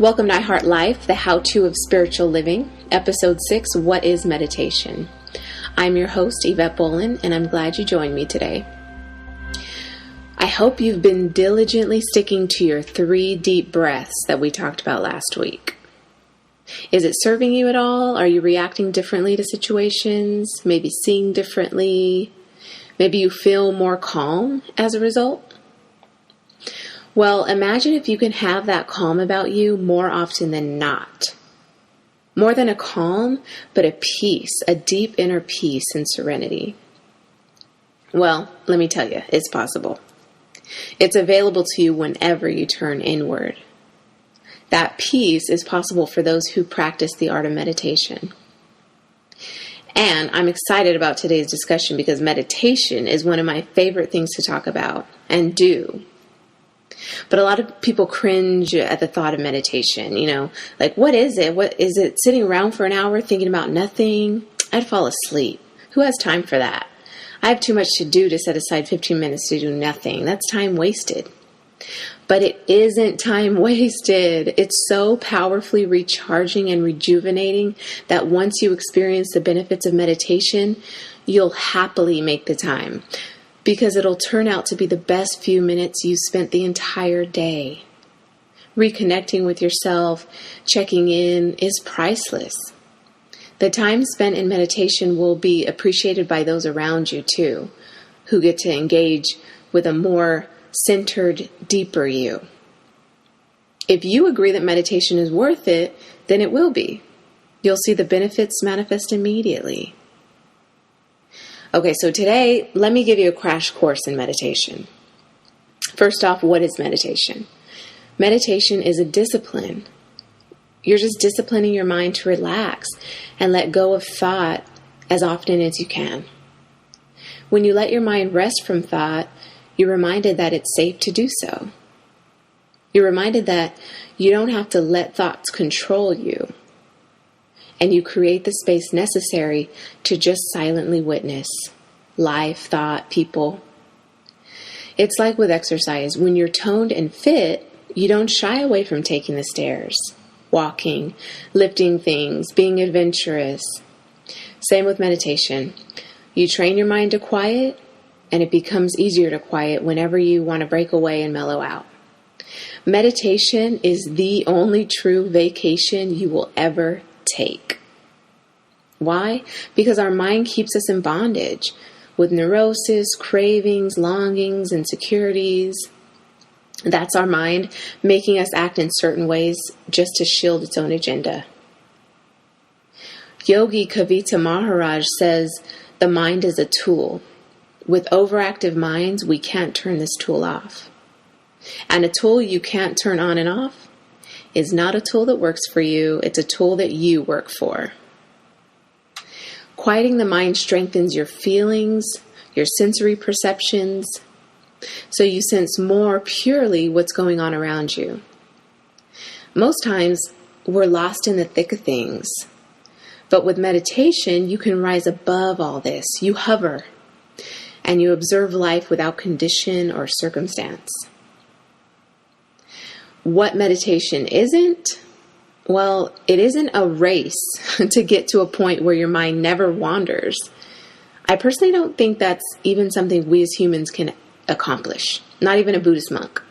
Welcome to I Heart Life, the how-to of spiritual living, episode 6, What is Meditation? I'm your host, Yvette Bolin, and I'm glad you joined me today. I hope you've been diligently sticking to your 3 deep breaths that we talked about last week. Is it serving you at all? Are you reacting differently to situations? Maybe seeing differently? Maybe you feel more calm as a result? Well, imagine if you can have that calm about you more often than not. More than a calm, but a peace, a deep inner peace and serenity. Well, let me tell you, it's possible. It's available to you whenever you turn inward. That peace is possible for those who practice the art of meditation. And I'm excited about today's discussion because meditation is one of my favorite things to talk about and do. But a lot of people cringe at the thought of meditation, like, what is it? What is it? Sitting around for an hour thinking about nothing? I'd fall asleep. Who has time for that? I have too much to do to set aside 15 minutes to do nothing. That's time wasted. But it isn't time wasted. It's so powerfully recharging and rejuvenating that once you experience the benefits of meditation, you'll happily make the time. Because it'll turn out to be the best few minutes you spent the entire day. Reconnecting with yourself, checking in is priceless. The time spent in meditation will be appreciated by those around you too, who get to engage with a more centered, deeper you. If you agree that meditation is worth it, then it will be. You'll see the benefits manifest immediately. Okay, so today, let me give you a crash course in meditation. First off, what is meditation? Meditation is a discipline. You're just disciplining your mind to relax and let go of thought as often as you can. When you let your mind rest from thought, you're reminded that it's safe to do so. You're reminded that you don't have to let thoughts control you. And you create the space necessary to just silently witness life, thought, people. It's like with exercise. When you're toned and fit, you don't shy away from taking the stairs, walking, lifting things, being adventurous. Same with meditation. You train your mind to quiet, and it becomes easier to quiet whenever you want to break away and mellow out. Meditation is the only true vacation you will ever take. Why? Because our mind keeps us in bondage with neurosis, cravings, longings, insecurities. That's our mind making us act in certain ways just to shield its own agenda. Yogi Kavita Maharaj says the mind is a tool. With overactive minds, we can't turn this tool off. And a tool you can't turn on and off is not a tool that works for you. It's a tool that you work for. Quieting the mind strengthens your feelings, your sensory perceptions, so you sense more purely what's going on around you. Most times, we're lost in the thick of things. But with meditation, you can rise above all this. You hover, and you observe life without condition or circumstance. What meditation isn't? Well, it isn't a race to get to a point where your mind never wanders. I personally don't think that's even something we as humans can accomplish. Not even a Buddhist monk.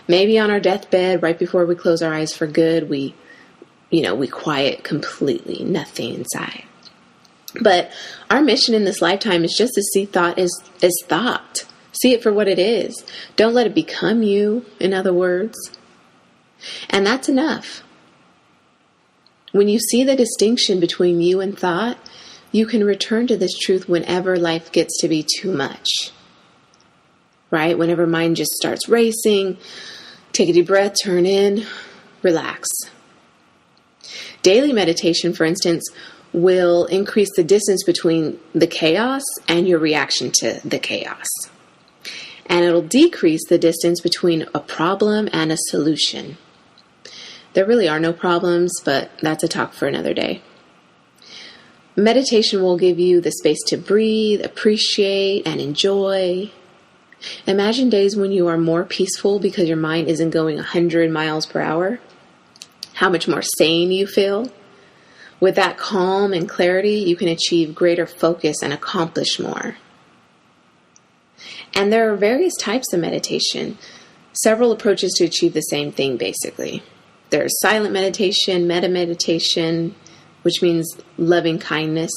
Maybe on our deathbed, right before we close our eyes for good, we quiet completely, nothing inside. But our mission in this lifetime is just to see thought as thought. See it for what it is. Don't let it become you, in other words. And that's enough. When you see the distinction between you and thought, you can return to this truth whenever life gets to be too much. Right? Whenever mind just starts racing, take a deep breath, turn in, relax. Daily meditation, for instance, will increase the distance between the chaos and your reaction to the chaos. And it'll decrease the distance between a problem and a solution. There really are no problems, but that's a talk for another day. Meditation will give you the space to breathe, appreciate, and enjoy. Imagine days when you are more peaceful because your mind isn't going 100 miles per hour. how much more sane you feel. With that calm and clarity, you can achieve greater focus and accomplish more. And there are various types of meditation, several approaches to achieve the same thing, basically. There's silent meditation, metta meditation, which means loving kindness,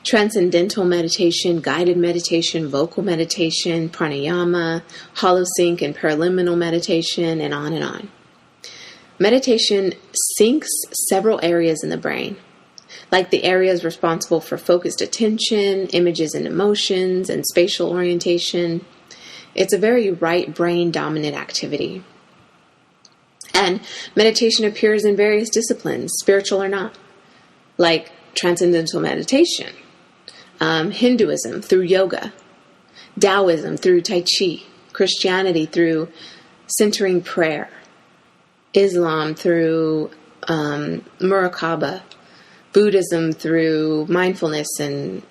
transcendental meditation, guided meditation, vocal meditation, pranayama, hollow sync and paraliminal meditation, and on and on. Meditation syncs several areas in the brain, like the areas responsible for focused attention, images and emotions, and spatial orientation. It's a very right brain dominant activity. And meditation appears in various disciplines, spiritual or not, like transcendental meditation, Hinduism through yoga, Taoism through Tai Chi, Christianity through centering prayer, Islam through Muraqabah, Buddhism through mindfulness and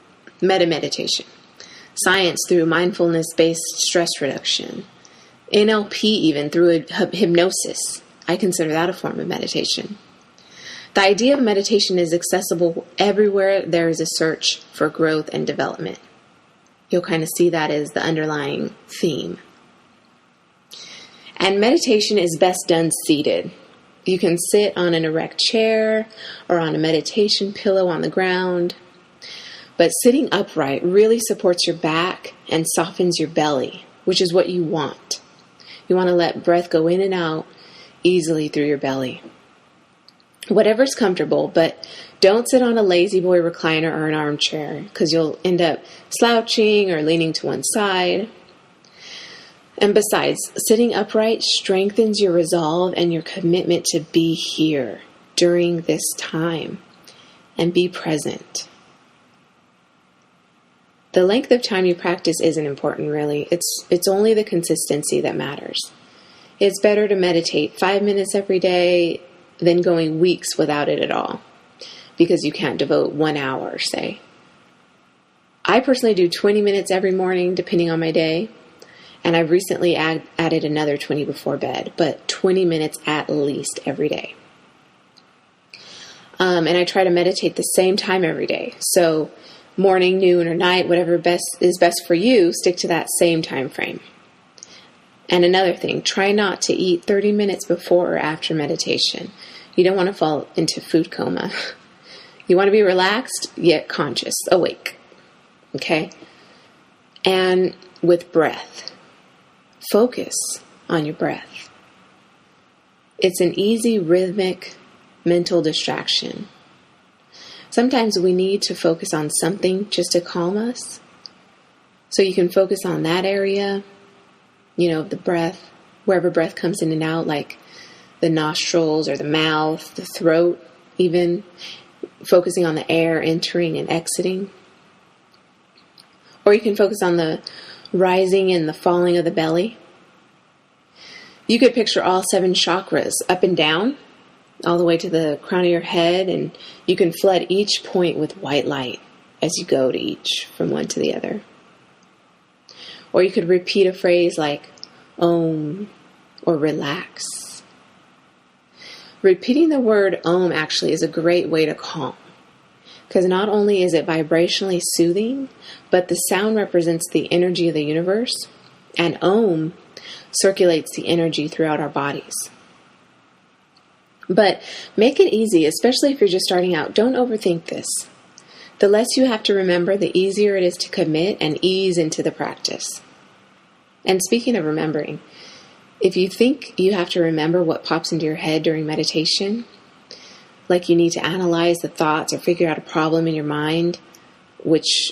metta meditation, science through mindfulness-based stress reduction, NLP even through hypnosis. I consider that a form of meditation. The idea of meditation is accessible everywhere there is a search for growth and development. You'll kind of see that as the underlying theme. And meditation is best done seated. You can sit on an erect chair or on a meditation pillow on the ground. But sitting upright really supports your back and softens your belly, which is what you want. You want to let breath go in and out easily through your belly. Whatever's comfortable, but don't sit on a lazy boy recliner or an armchair because you'll end up slouching or leaning to one side. And besides, sitting upright strengthens your resolve and your commitment to be here during this time and be present. The length of time you practice isn't important, really. It's only the consistency that matters. It's better to meditate 5 minutes every day than going weeks without it at all, because you can't devote 1 hour, say. I personally do 20 minutes every morning, depending on my day, and I've recently added another 20 before bed, but 20 minutes at least every day. And I try to meditate the same time every day. So morning, noon, or night, whatever is best for you, stick to that same time frame. And another thing, try not to eat 30 minutes before or after meditation. You don't want to fall into food coma. You want to be relaxed, yet conscious, awake. Okay? And with breath, focus on your breath. It's an easy, rhythmic, mental distraction. Sometimes we need to focus on something just to calm us. So you can focus on that area, the breath, wherever breath comes in and out, like the nostrils or the mouth, the throat, even focusing on the air entering and exiting. Or you can focus on the rising and the falling of the belly. You could picture all 7 chakras up and down, all the way to the crown of your head, and you can flood each point with white light as you go to each, from one to the other. Or you could repeat a phrase like Om or relax. Repeating the word Om actually is a great way to calm, because not only is it vibrationally soothing, but the sound represents the energy of the universe, and Om circulates the energy throughout our bodies. But make it easy, especially if you're just starting out. Don't overthink this. The less you have to remember, the easier it is to commit and ease into the practice. And speaking of remembering, if you think you have to remember what pops into your head during meditation, like you need to analyze the thoughts or figure out a problem in your mind, which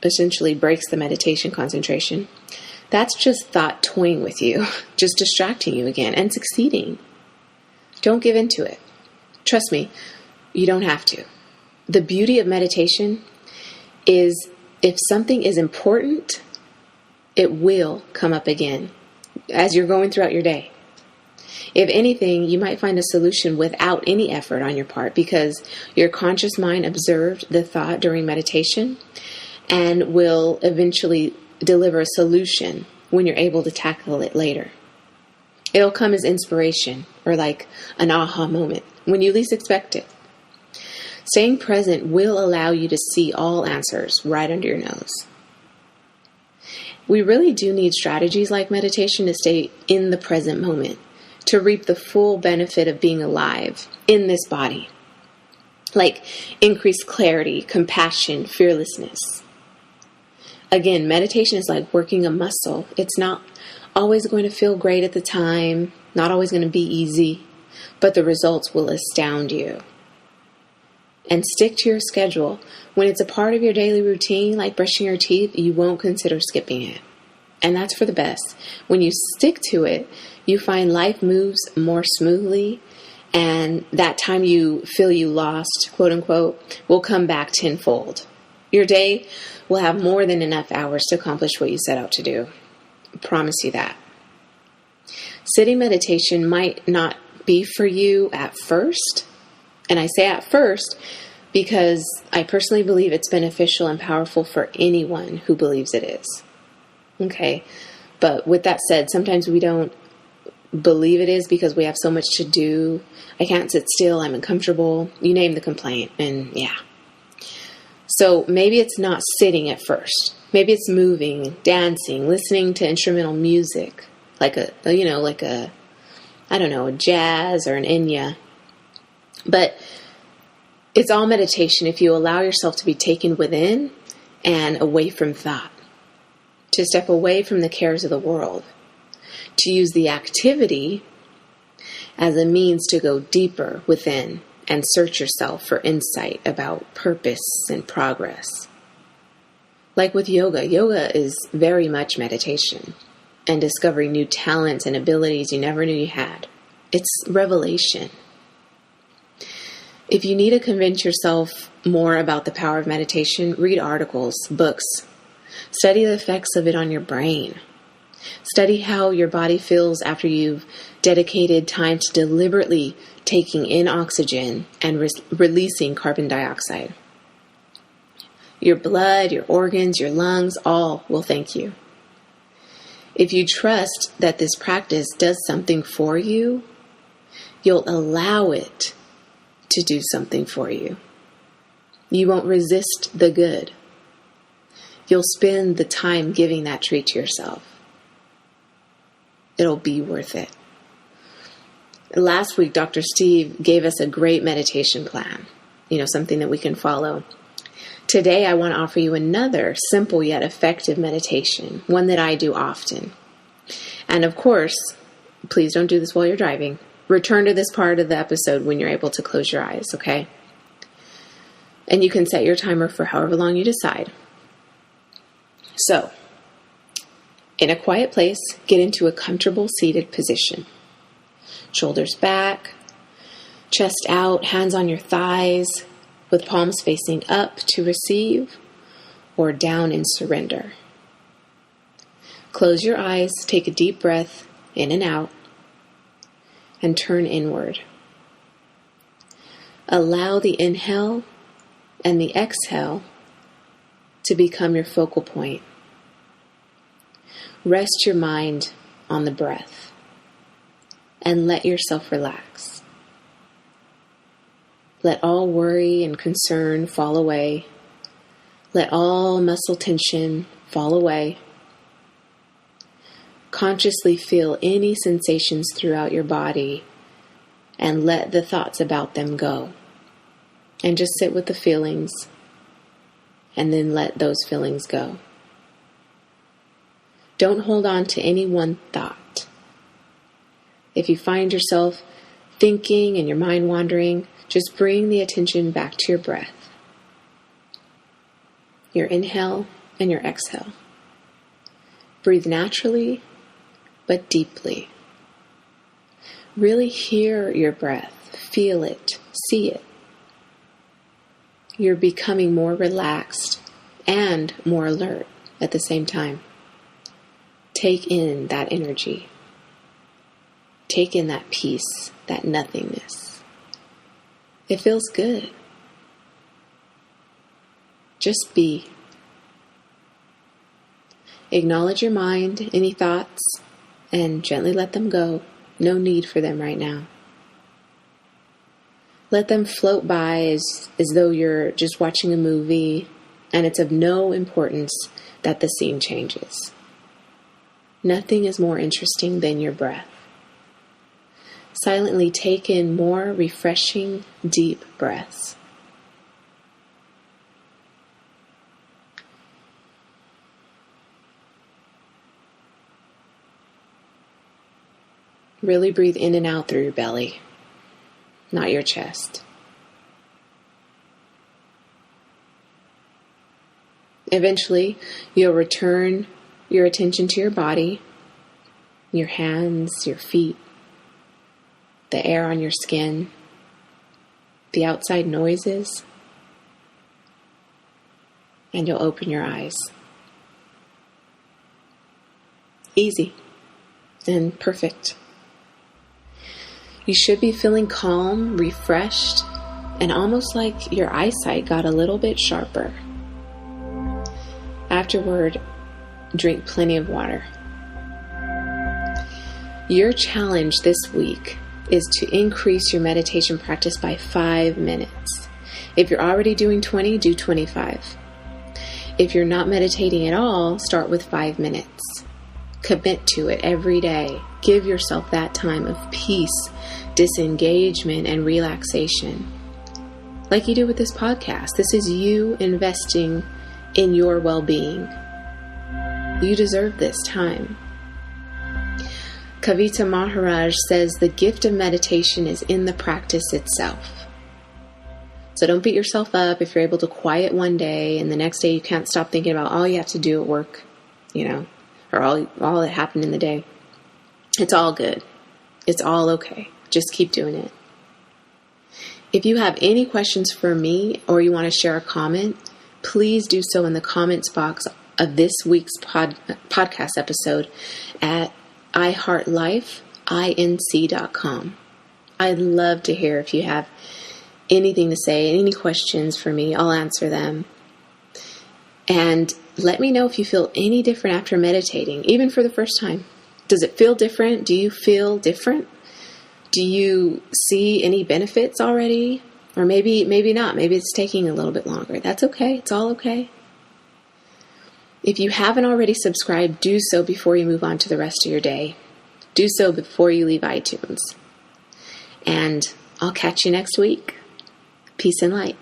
essentially breaks the meditation concentration, that's just thought toying with you, just distracting you again and succeeding. Don't give in to it. Trust me, you don't have to. The beauty of meditation is if something is important, it will come up again as you're going throughout your day. If anything, you might find a solution without any effort on your part because your conscious mind observed the thought during meditation and will eventually deliver a solution when you're able to tackle it later. It'll come as inspiration or like an aha moment when you least expect it. Staying present will allow you to see all answers right under your nose. We really do need strategies like meditation to stay in the present moment, to reap the full benefit of being alive in this body. Like increased clarity, compassion, fearlessness. Again, meditation is like working a muscle. It's not always going to feel great at the time, not always going to be easy, but the results will astound you. And stick to your schedule. When it's a part of your daily routine, like brushing your teeth, you won't consider skipping it. And that's for the best. When you stick to it, you find life moves more smoothly, and that time you feel you lost, quote unquote, will come back tenfold. Your day will have more than enough hours to accomplish what you set out to do. I promise you that. Sitting meditation might not be for you at first. And I say at first because I personally believe it's beneficial and powerful for anyone who believes it is. Okay. But with that said, sometimes we don't believe it is because we have so much to do. I can't sit still. I'm uncomfortable. You name the complaint. And yeah. So maybe it's not sitting at first. Maybe it's moving, dancing, listening to instrumental music, like a jazz or an Enya. But it's all meditation if you allow yourself to be taken within and away from thought, to step away from the cares of the world, to use the activity as a means to go deeper within and search yourself for insight about purpose and progress. Like with yoga, yoga is very much meditation and discovering new talents and abilities you never knew you had. It's revelation. If you need to convince yourself more about the power of meditation, read articles, books. Study the effects of it on your brain. Study how your body feels after you've dedicated time to deliberately taking in oxygen and releasing carbon dioxide. Your blood, your organs, your lungs, all will thank you. If you trust that this practice does something for you, you'll allow it to do something for you. You won't resist the good. You'll spend the time giving that treat to yourself. It'll be worth it. Last week, Dr. Steve gave us a great meditation plan, something that we can follow. Today, I want to offer you another simple yet effective meditation, one that I do often. And of course, please don't do this while you're driving. Return to this part of the episode when you're able to close your eyes, okay? And you can set your timer for however long you decide. So, in a quiet place, get into a comfortable seated position. Shoulders back, chest out, hands on your thighs, with palms facing up to receive or down in surrender. Close your eyes, take a deep breath in and out, and turn inward. Allow the inhale and the exhale to become your focal point. Rest your mind on the breath and let yourself relax. Let all worry and concern fall away. Let all muscle tension fall away. Consciously feel any sensations throughout your body and let the thoughts about them go. And just sit with the feelings and then let those feelings go. Don't hold on to any one thought. If you find yourself thinking and your mind wandering, just bring the attention back to your breath. Your inhale and your exhale. Breathe naturally, but deeply. Really hear your breath, feel it, see it. You're becoming more relaxed and more alert at the same time. Take in that energy. Take in that peace, that nothingness. It feels good. Just be. Acknowledge your mind, any thoughts, and gently let them go No need for them right now. Let them float by as though you're just watching a movie and it's of no importance that the scene changes. Nothing is more interesting than your breath. Silently take in more refreshing, deep breaths. Really breathe in and out through your belly, not your chest. Eventually, you'll return your attention to your body, your hands, your feet, the air on your skin, the outside noises, and you'll open your eyes. Easy and perfect. You should be feeling calm, refreshed, and almost like your eyesight got a little bit sharper. Afterward, drink plenty of water. Your challenge this week is to increase your meditation practice by 5 minutes. If you're already doing 20, do 25. If you're not meditating at all, start with 5 minutes. Commit to it every day. Give yourself that time of peace, disengagement, and relaxation. Like you do with this podcast. This is you investing in your well-being. You deserve this time. Kavita Maharaj says the gift of meditation is in the practice itself. So don't beat yourself up if you're able to quiet one day and the next day you can't stop thinking about all you have to do at work, or all that happened in the day. It's all good. It's all okay. Just keep doing it. If you have any questions for me or you want to share a comment, please do so in the comments box of this week's podcast episode at iHeartLifeInc.com. I'd love to hear if you have anything to say, any questions for me. I'll answer them. And let me know if you feel any different after meditating, even for the first time. Does it feel different? Do you feel different? Do you see any benefits already? Or maybe not. Maybe it's taking a little bit longer. That's okay. It's all okay. If you haven't already subscribed, do so before you move on to the rest of your day. Do so before you leave iTunes. And I'll catch you next week. Peace and light.